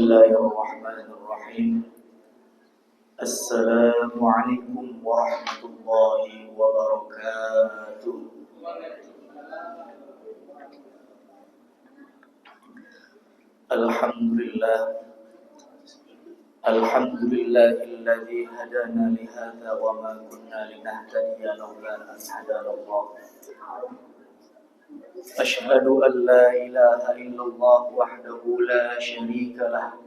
الله الرحمن الرحيم. السلام عليكم ورحمة الله وبركاته. الحمد لله الذي هدانا لهذا وما كنا لنهتدي لولا أن هدانا الله. أشهد أن لا إله إلا الله وحده لا شريك له،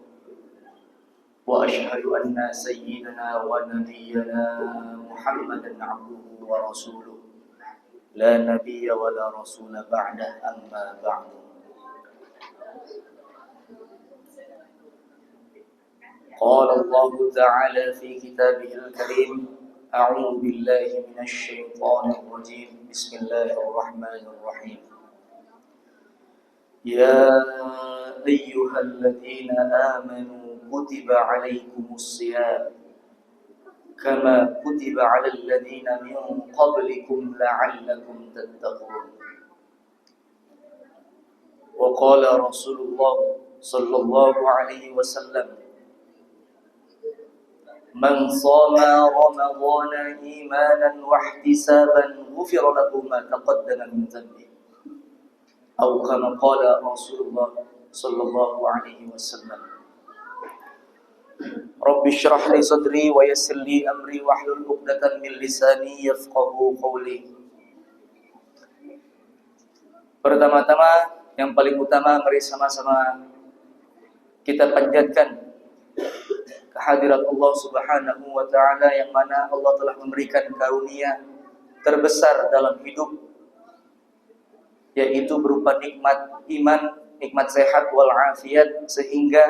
وأشهد أن سيدنا ونبينا محمدا عبده ورسوله، لا نبي ولا رسول بعده، أما بعد. قال الله تعالى في كتابه الكريم: أعوذ بالله من الشيطان الرجيم، بسم الله الرحمن الرحيم. يا أيها الذين آمنوا كتب عليكم الصيام كما كتب على الذين من قبلكم لعلكم تتقون. وقال رسول الله صلى الله عليه وسلم: من صام رمضان إيمانا واحتسابا غفر له ما تقدم من ذنبه، أو كما قال رسول الله صلى الله عليه وسلم. رب اشرح لي صدري ويسر لي أمري واحلل عقدة من لساني يفقهوا قولي. Pertama-tama, yang paling utama, mari sama-sama kita panjatkan kehadirat Allah Subhanahu wa Ta'ala, yang mana Allah telah memberikan karunia terbesar dalam hidup, yaitu berupa nikmat iman, nikmat sehat wal afiat, sehingga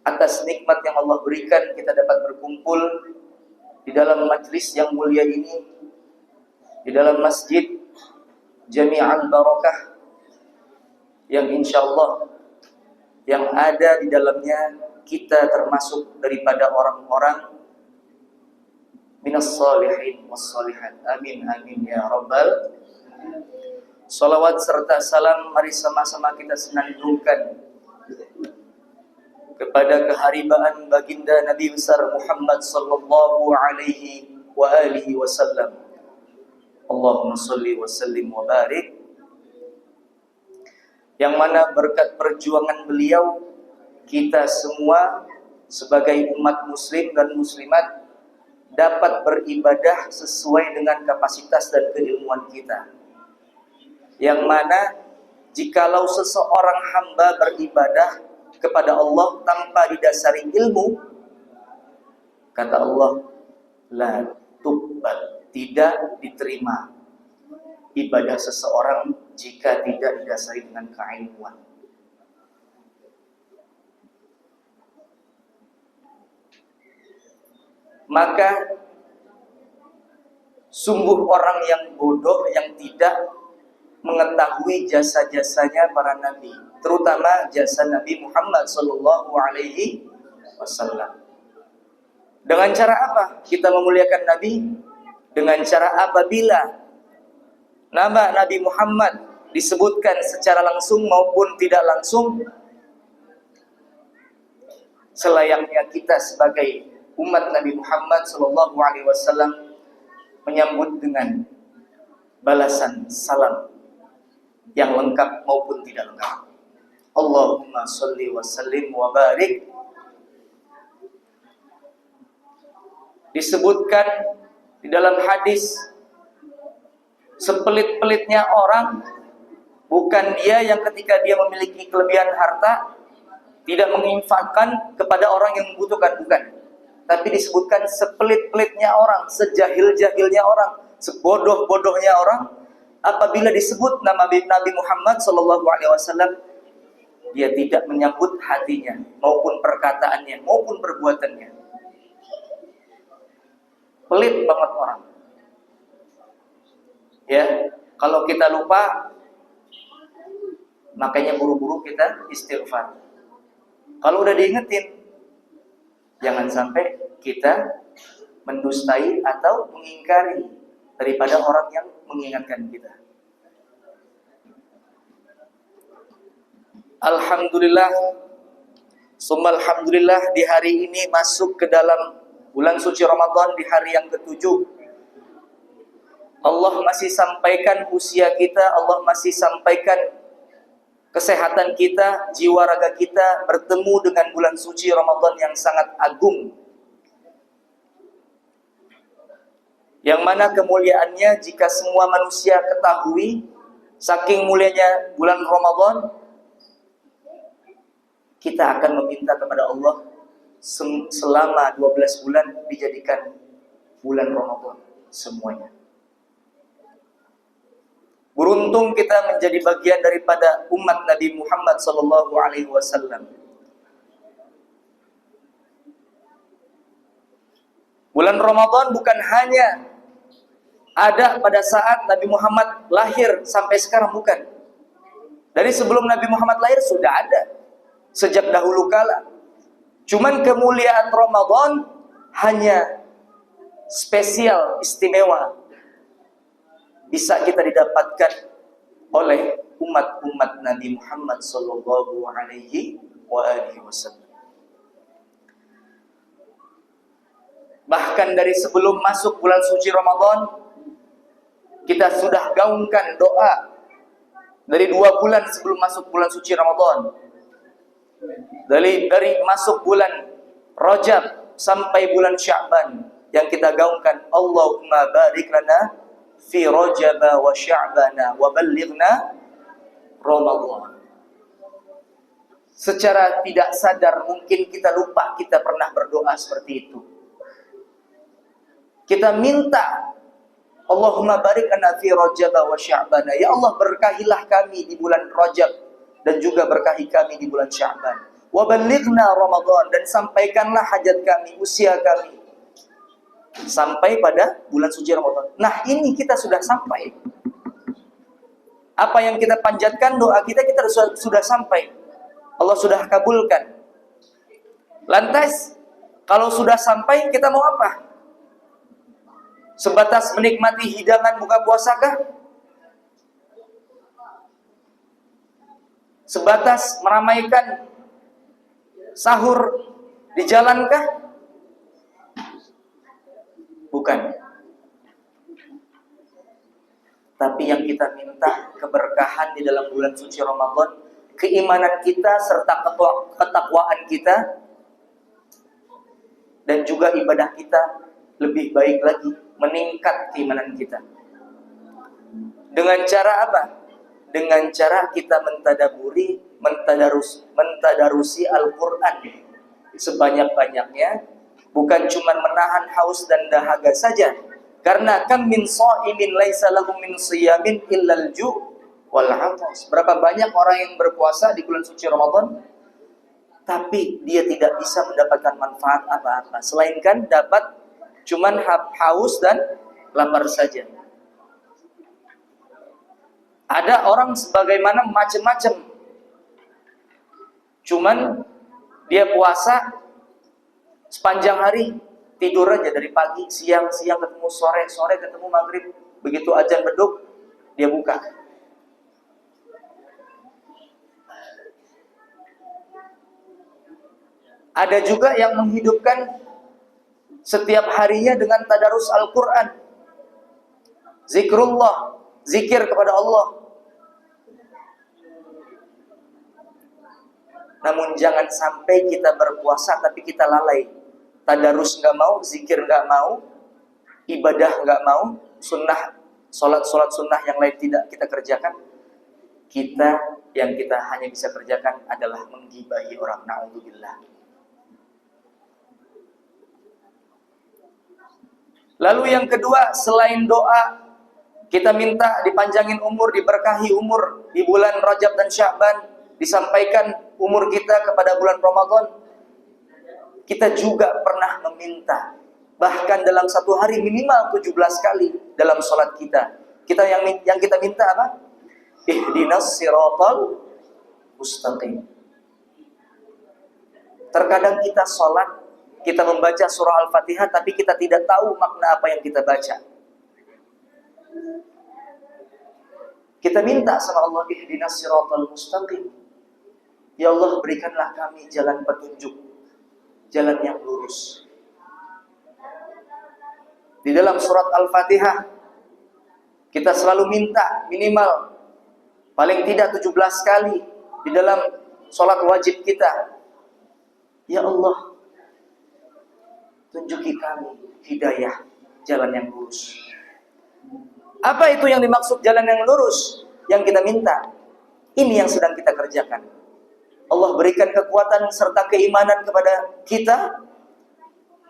atas nikmat yang Allah berikan kita dapat berkumpul di dalam majlis yang mulia ini, di dalam masjid Jami'al Barakah, yang insyaallah yang ada di dalamnya kita termasuk daripada orang-orang minas salihin was salihat. Amin amin ya rabbal. Salawat serta salam mari sama-sama kita senandungkan kepada keharibaan baginda Nabi besar Muhammad sallallahu alaihi wa alihi wasallam. Allahumma shalli wa sallim wa barik, yang mana berkat perjuangan beliau kita semua sebagai umat muslim dan muslimat dapat beribadah sesuai dengan kapasitas dan keilmuan kita. Yang mana jikalau seseorang hamba beribadah kepada Allah tanpa didasari ilmu, kata Allah, la tuqbal, tidak diterima ibadah seseorang jika tidak didasari dengan keilmuan. Maka sungguh orang yang bodoh yang tidak mengetahui jasa-jasanya para nabi, terutama jasa Nabi Muhammad sallallahu alaihi wasallam. Dengan cara apa kita memuliakan Nabi? Dengan cara apabila nama Nabi Muhammad disebutkan secara langsung maupun tidak langsung, selayaknya kita sebagai umat Nabi Muhammad sallallahu alaihi wasallam menyambut dengan balasan salam yang lengkap maupun tidak lengkap. Allahumma sholli wa sallim wa barik. Disebutkan di dalam hadis, sepelit-pelitnya orang bukan dia yang ketika dia memiliki kelebihan harta tidak menginfakkan kepada orang yang membutuhkan, bukan. Tapi disebutkan sepelit-pelitnya orang, sejahil-jahilnya orang, sebodoh-bodohnya orang, apabila disebut nama Nabi Muhammad SAW, dia tidak menyambut hatinya, maupun perkataannya, maupun perbuatannya. Pelit banget orang. Ya, kalau kita lupa, makanya buru-buru kita istighfar. Kalau udah diingetin, jangan sampai kita mendustai atau mengingkari daripada orang yang mengingatkan kita. Alhamdulillah, Summa alhamdulillah, di hari ini masuk ke dalam bulan suci Ramadan di hari yang ketujuh. Allah masih sampaikan usia kita, Allah masih sampaikan kesehatan kita, jiwa raga kita bertemu dengan bulan suci Ramadan yang sangat agung. Yang mana kemuliaannya jika semua manusia ketahui, saking mulianya bulan Ramadan, kita akan meminta kepada Allah selama 12 bulan dijadikan bulan Ramadan semuanya. Beruntung kita menjadi bagian daripada umat Nabi Muhammad SAW. Bulan Ramadan bukan hanya ada pada saat Nabi Muhammad lahir sampai sekarang, bukan. Dari sebelum Nabi Muhammad lahir sudah ada, sejak dahulu kala. Cuman kemuliaan Ramadan hanya spesial, istimewa, bisa kita didapatkan oleh umat-umat Nabi Muhammad sallallahu alaihi wasallam. Bahkan dari sebelum masuk bulan suci Ramadan, kita sudah gaungkan doa dari 2 bulan sebelum masuk bulan suci Ramadan. Dari masuk bulan Rajab sampai bulan Sya'ban yang kita gaungkan, Allahumma barik lana fi Rajab wa Sya'bana wa ballighna Ramadan. Secara tidak sadar mungkin kita lupa kita pernah berdoa seperti itu. Kita minta, Allahumma barik lana fi Rajab wa Sya'bana, ya Allah berkahilah kami di bulan Rajab dan juga berkahi kami di bulan Sya'ban. Wa ballighna Ramadan, dan sampaikanlah hajat kami, usia kami sampai pada bulan suci Ramadan. Nah, ini kita sudah sampai. Apa yang kita panjatkan, doa kita sudah sampai. Allah sudah kabulkan. Lantas, kalau sudah sampai, kita mau apa? Sebatas menikmati hidangan buka puasakah? Sebatas meramaikan sahur di jalankah? Bukan. Tapi yang kita minta keberkahan di dalam bulan suci Ramadan, keimanan kita serta ketakwaan kita, dan juga ibadah kita lebih baik lagi, meningkat keimanan kita. Dengan cara apa? Dengan cara kita mentadarusi Al-Quran sebanyak-banyaknya, bukan cuma menahan haus dan dahaga saja. Karena kam min sha'imin laisa lahu min siyamin illal ju' wal 'atas. Berapa banyak orang yang berpuasa di bulan suci Ramadan, tapi dia tidak bisa mendapatkan manfaat apa-apa selainkan dapat cuman haus dan lapar saja. Ada orang sebagaimana macam-macam, cuman dia puasa sepanjang hari, tidur aja dari pagi, siang ketemu sore, sore ketemu maghrib. Begitu azan beduk, dia buka. Ada juga yang menghidupkan setiap harinya dengan tadarus Al-Quran, zikrullah, zikir kepada Allah. Namun jangan sampai kita berpuasa tapi kita lalai. Tadarus nggak mau, zikir nggak mau, ibadah nggak mau, sunnah, sholat sunnah yang lain tidak kita kerjakan. Yang kita hanya bisa kerjakan adalah menggibahi orang. Na'udzubillah. Lalu yang kedua, selain doa, kita minta dipanjangin umur, diberkahi umur di bulan Rajab dan Sya'ban, disampaikan umur kita kepada bulan Ramadan. Kita juga pernah meminta, bahkan dalam satu hari minimal 17 kali dalam sholat kita. Yang kita minta apa? Ihdinas siratal mustaqim. Terkadang kita sholat, kita membaca surah Al-Fatihah, tapi kita tidak tahu makna apa yang kita baca. Kita minta sama Allah, ihdinas siratal mustaqim. Ya Allah, berikanlah kami jalan petunjuk, jalan yang lurus. Di dalam surat Al-Fatihah kita selalu minta minimal paling tidak 17 kali di dalam sholat wajib kita. Ya Allah, tunjuki kami hidayah, jalan yang lurus. Apa itu yang dimaksud jalan yang lurus yang kita minta? Ini yang sedang kita kerjakan. Allah berikan kekuatan serta keimanan kepada kita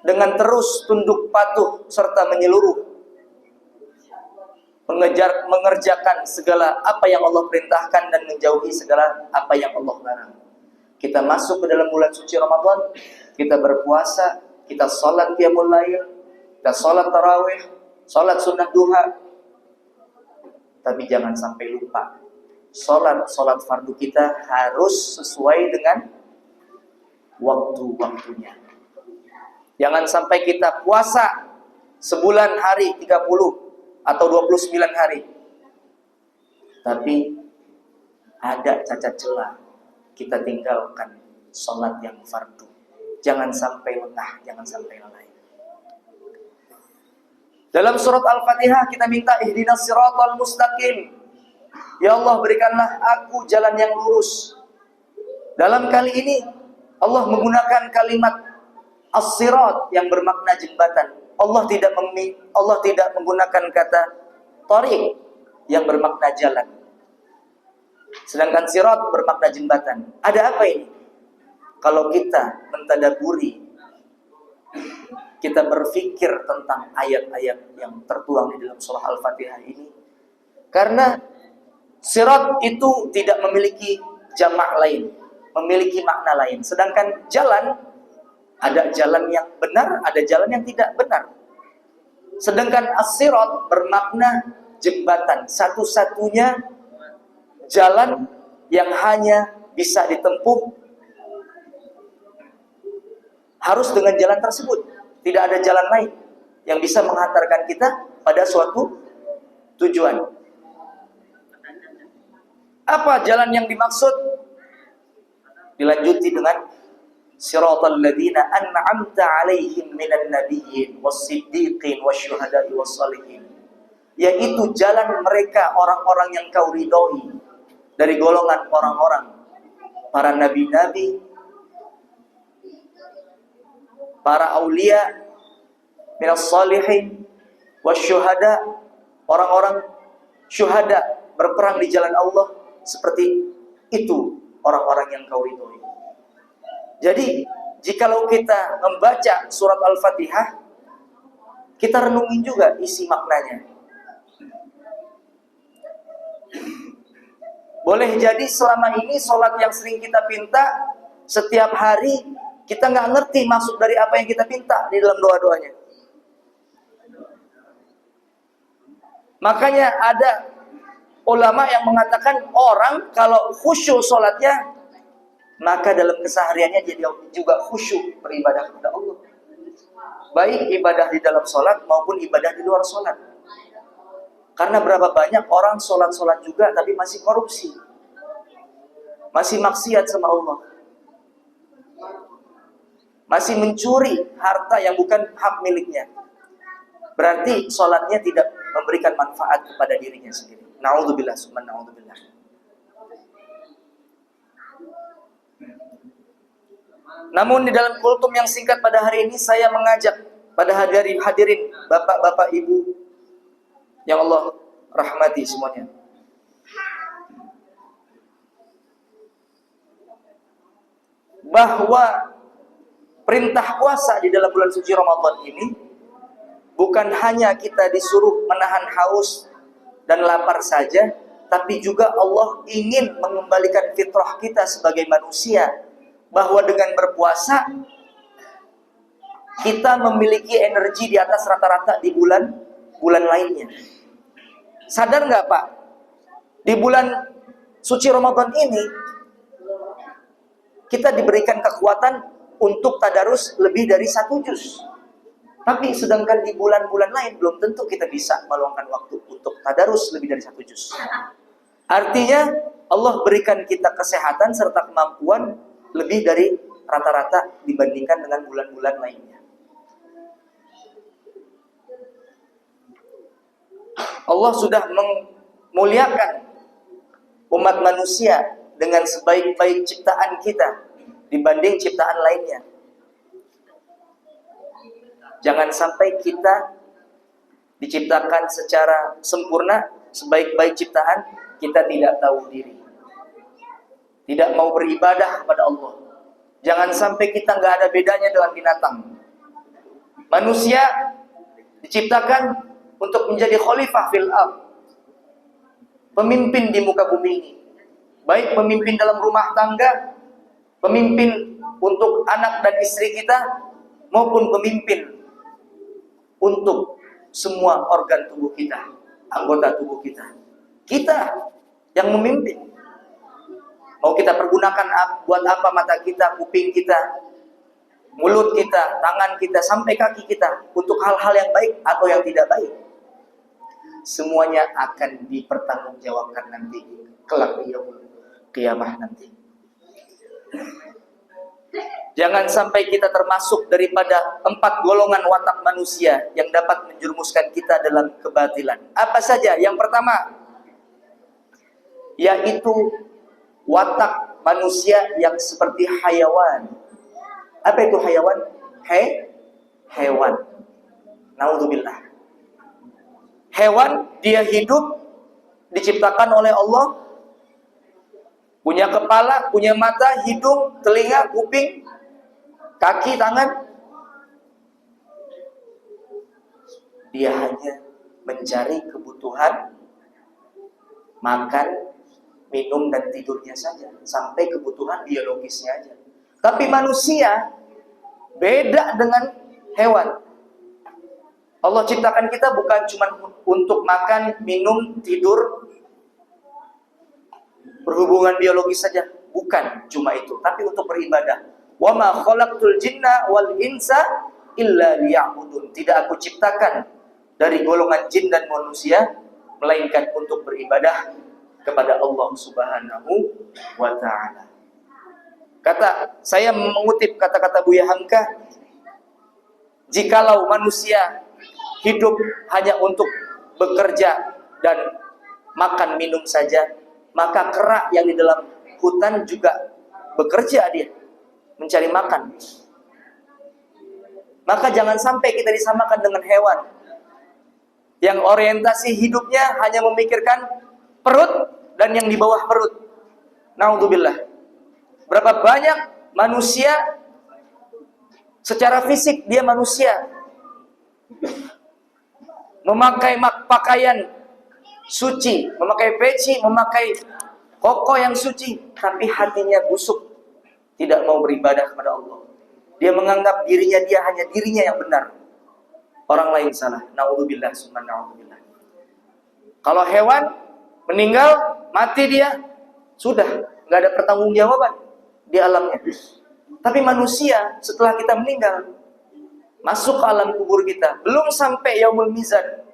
dengan terus tunduk patuh serta menyeluruh mengerjakan segala apa yang Allah perintahkan dan menjauhi segala apa yang Allah larang. Kita masuk ke dalam bulan suci Ramadan, kita berpuasa, kita sholat qiyamul lail, kita sholat tarawih, sholat sunnah duha. Tapi jangan sampai lupa, sholat fardu kita harus sesuai dengan waktu-waktunya. Jangan sampai kita puasa sebulan hari 30 atau 29 hari, tapi ada cacat celah, kita tinggalkan sholat yang fardu. Jangan sampai lengah, jangan sampai lalai. Dalam surat Al-Fatihah kita minta ihdinas siratal mustaqim. Ya Allah, berikanlah aku jalan yang lurus. Dalam kali ini Allah menggunakan kalimat as-sirat yang bermakna jembatan. Allah tidak menggunakan kata thariq yang bermakna jalan. Sedangkan sirat bermakna jembatan. Ada apa ini? Kalau kita mentadaburi, kita berpikir tentang ayat-ayat yang tertuang di dalam surah Al-Fatihah ini, karena sirat itu tidak memiliki jamak lain, memiliki makna lain. Sedangkan jalan, ada jalan yang benar, ada jalan yang tidak benar. Sedangkan as-sirat bermakna jembatan, satu-satunya jalan yang hanya bisa ditempuh harus dengan jalan tersebut. Tidak ada jalan lain yang bisa menghantarkan kita pada suatu tujuan. Apa jalan yang dimaksud? Dilanjuti dengan siratal ladzina an'amta 'alaihim minan nabiyyin was-siddiqin wasyuhada'i was-shalihin. Yaitu jalan mereka orang-orang yang kau ridhoi dari golongan orang-orang para nabi-nabi, para aulia, minas shalihin wasyuhada, orang-orang syuhada berperang di jalan Allah, seperti itu orang-orang yang kau ridhoi. Jadi, jikalau kita membaca surat Al-Fatihah, kita renungin juga isi maknanya. Boleh jadi selama ini sholat yang sering kita pinta, setiap hari kita nggak ngerti maksud dari apa yang kita pinta di dalam doa-doanya. Makanya ada ulama yang mengatakan orang kalau khusyuk sholatnya, maka dalam kesehariannya dia juga khusyuk beribadah kepada Allah. Baik ibadah di dalam sholat maupun ibadah di luar sholat. Karena berapa banyak orang sholat-sholat juga tapi masih korupsi, masih maksiat sama Allah, masih mencuri harta yang bukan hak miliknya. Berarti sholatnya tidak memberikan manfaat kepada dirinya sendiri. Na'udzubillah, summa na'udzubillah. Namun di dalam kultum yang singkat pada hari ini, saya mengajak pada hadirin bapak-bapak, ibu yang Allah rahmati semuanya, bahwa perintah puasa di dalam bulan suci Ramadan ini bukan hanya kita disuruh menahan haus dan lapar saja, tapi juga Allah ingin mengembalikan fitrah kita sebagai manusia, bahwa dengan berpuasa kita memiliki energi di atas rata-rata di bulan lainnya. Sadar nggak Pak? Di bulan suci Ramadan ini kita diberikan kekuatan untuk tadarus lebih dari 1 juz. Tapi sedangkan di bulan-bulan lain belum tentu kita bisa meluangkan waktu untuk tadarus lebih dari 1 juz. Artinya Allah berikan kita kesehatan serta kemampuan lebih dari rata-rata dibandingkan dengan bulan-bulan lainnya. Allah sudah memuliakan umat manusia dengan sebaik-baik ciptaan kita dibanding ciptaan lainnya. Jangan sampai kita diciptakan secara sempurna, sebaik-baik ciptaan, kita tidak tahu diri, tidak mau beribadah kepada Allah. Jangan sampai kita nggak ada bedanya dengan binatang. Manusia diciptakan untuk menjadi khalifah fil ardh, pemimpin di muka bumi ini, baik pemimpin dalam rumah tangga, pemimpin untuk anak dan istri kita, maupun pemimpin untuk semua organ tubuh kita, anggota tubuh kita. Kita yang memimpin. Mau kita pergunakan buat apa mata kita, kuping kita, mulut kita, tangan kita, sampai kaki kita, untuk hal-hal yang baik atau yang tidak baik. Semuanya akan dipertanggungjawabkan nanti, kelak di yaumul qiyamah nanti. Jangan sampai kita termasuk daripada 4 golongan watak manusia yang dapat menjerumuskan kita dalam kebatilan. Apa saja? Yang pertama, yaitu watak manusia yang seperti hayawan. Apa itu hayawan? Hewan. Naudzubillah. Hewan, dia hidup, diciptakan oleh Allah, punya kepala, punya mata, hidung, telinga, kuping, kaki, tangan. Dia hanya mencari kebutuhan makan, minum, dan tidurnya saja, sampai kebutuhan biologisnya aja. Tapi manusia beda dengan hewan. Allah ciptakan kita bukan cuma untuk makan, minum, tidur, berhubungan biologis saja, bukan cuma itu, tapi untuk beribadah. Wa ma khalaqtul jinna wal insa illa liya'budun. Tidak aku ciptakan dari golongan jin dan manusia melainkan untuk beribadah kepada Allah Subhanahu wa taala. Saya mengutip kata-kata Buya Hamka, jikalau manusia hidup hanya untuk bekerja dan makan minum saja, maka kera yang di dalam hutan juga bekerja, dia mencari makan. Maka jangan sampai kita disamakan dengan hewan yang orientasi hidupnya hanya memikirkan perut dan yang di bawah perut. Naudzubillah. Berapa banyak manusia secara fisik dia manusia, memakai pakaian suci, memakai peci, memakai koko yang suci, tapi hatinya busuk, tidak mau beribadah kepada Allah. Dia menganggap dirinya dia hanya dirinya yang benar, orang lain salah. Naudzubillah summa naudzubillah. Kalau hewan meninggal, mati dia, sudah nggak ada pertanggungjawaban di alamnya. Tapi manusia setelah kita meninggal, masuk ke alam kubur kita, belum sampai yaumul mizan,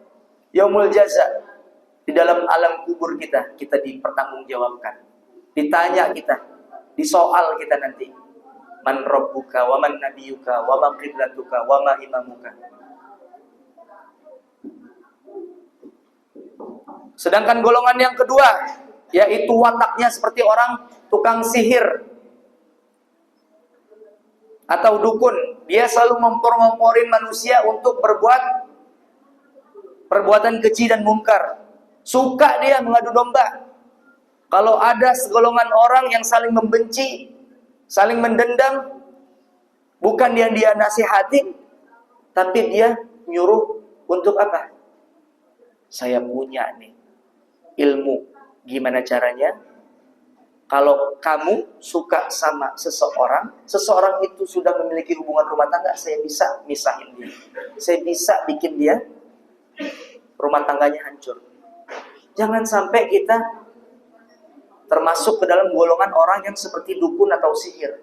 yaumul jaza. Di dalam alam kubur kita dipertanggungjawabkan, ditanya kita, disoal kita nanti. Man rabbuka wa man nabiyuka wa ma qiblatuka wa ma imamuka. Sedangkan golongan yang kedua, yaitu wataknya seperti orang tukang sihir atau dukun. Dia selalu ngompor-ngomporin manusia untuk berbuat perbuatan keji dan mungkar. Suka dia mengadu domba. Kalau ada segolongan orang yang saling membenci, saling mendendam, bukan dia nasihatin, tapi dia nyuruh untuk apa? Saya punya nih ilmu, gimana caranya? Kalau kamu suka sama seseorang itu sudah memiliki hubungan rumah tangga, saya bisa misahin dia. Saya bisa bikin dia rumah tangganya hancur. Jangan sampai kita termasuk ke dalam golongan orang yang seperti dukun atau sihir.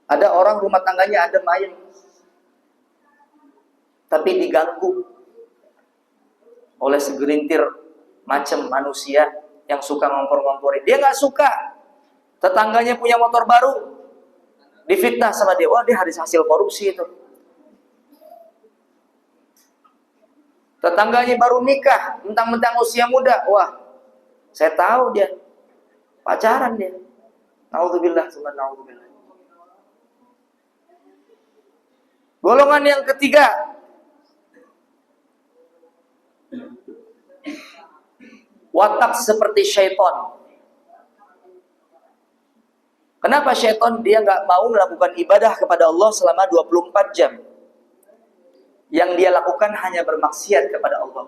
Ada orang rumah tangganya adem ayem, tapi diganggu oleh segelintir macam manusia yang suka ngompor-ngomporin. Dia nggak suka tetangganya punya motor baru, difitnah sama dia. Wah, dia hasil korupsi itu. Tetangganya baru nikah, mentang-mentang usia muda. Wah, saya tahu dia pacaran dia. Naudzubillah, naudzubillah. Golongan yang ketiga, watak seperti syaitan. Kenapa syaitan? Dia nggak mau melakukan ibadah kepada Allah selama 24 jam. Yang dia lakukan hanya bermaksiat kepada Allah.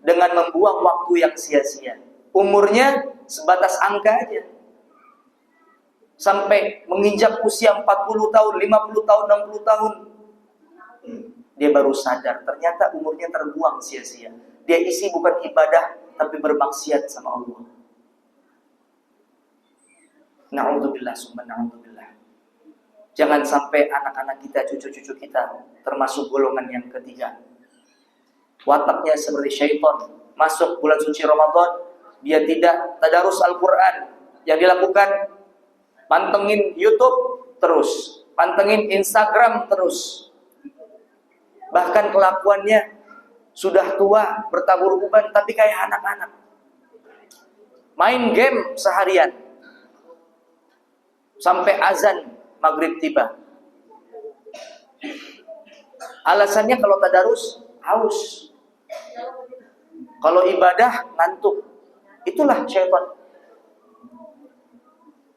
Dengan membuang waktu yang sia-sia. Umurnya sebatas angka aja. Sampai menginjak usia 40 tahun, 50 tahun, 60 tahun. Dia baru sadar, ternyata umurnya terbuang sia-sia. Dia isi bukan ibadah, tapi bermaksiat sama Allah. Na'udzubillah, summa na'udzubillah. Jangan sampai anak-anak kita, cucu-cucu kita termasuk golongan yang ketiga. Wataknya seperti syaitan. Masuk bulan suci Ramadan, dia tidak tadarus Al-Quran. Yang dilakukan, pantengin YouTube terus, pantengin Instagram terus. Bahkan kelakuannya sudah tua, bertabur uban, tapi kayak anak-anak. Main game seharian sampai azan maghrib tiba. Alasannya kalau tadarus haus, kalau ibadah ngantuk. Itulah syaitan.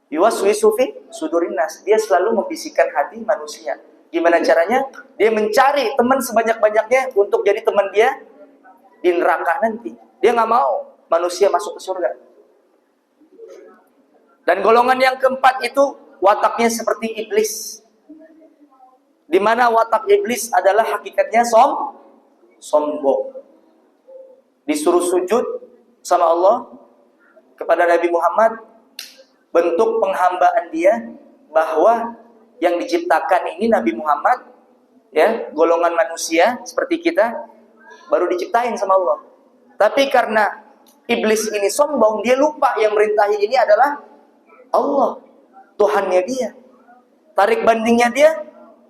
Yuwaswisu fi sudurin nas. Dia selalu membisikkan hati manusia. Gimana caranya? Dia mencari teman sebanyak-banyaknya untuk jadi teman dia di neraka nanti. Dia nggak mau manusia masuk ke surga. Dan golongan yang keempat itu wataknya seperti iblis. Di mana watak iblis adalah hakikatnya sombong. Disuruh sujud sama Allah kepada Nabi Muhammad, bentuk penghambaan dia bahwa yang diciptakan ini Nabi Muhammad, ya, golongan manusia seperti kita, baru diciptain sama Allah. Tapi karena iblis ini sombong, dia lupa yang merintahi ini adalah Allah, Tuhannya dia. Tarik bandingnya dia,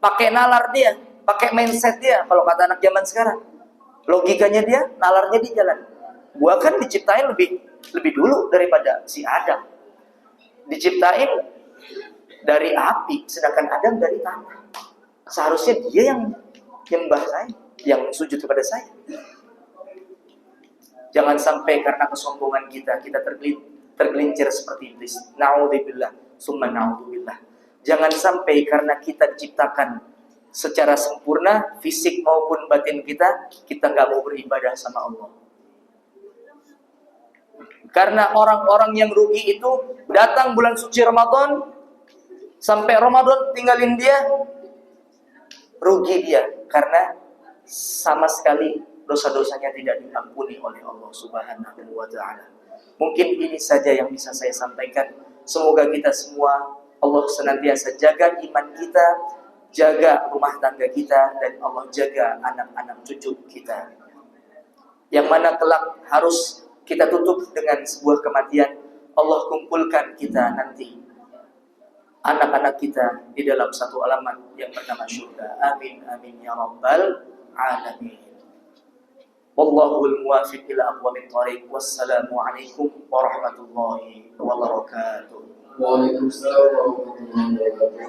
pakai nalar dia, pakai mindset dia. Kalau kata anak zaman sekarang, logikanya dia, nalarnya di jalan. Gua kan diciptain lebih dulu daripada si Adam. Diciptain dari api, sedangkan Adam dari tanah. Seharusnya dia yang nyembah saya, yang sujud kepada saya. Jangan sampai karena kesombongan kita tergelincir seperti iblis. Na'udzubillah, summa na'udzubillah. Jangan sampai karena kita diciptakan secara sempurna, fisik maupun batin kita nggak mau beribadah sama Allah. Karena orang-orang yang rugi itu datang bulan suci Ramadan, sampai Ramadan tinggalin dia, rugi dia karena sama sekali dosa-dosanya tidak diampuni oleh Allah Subhanahu wa ta'ala. Mungkin ini saja yang bisa saya sampaikan. Semoga kita semua, Allah senantiasa jaga iman kita, jaga rumah tangga kita, dan Allah jaga anak-anak cucu kita. Yang mana kelak harus kita tutup dengan sebuah kematian. Allah kumpulkan kita nanti, anak-anak kita, di dalam satu alamat yang bernama syurga. Amin, amin ya rabbal alamin. Wallahul muwafiq ila aqwamit thariq. Wassalamualaikum warahmatullahi wabarakatuh. Waalaikumsalam warahmatullahi wabarakatuh.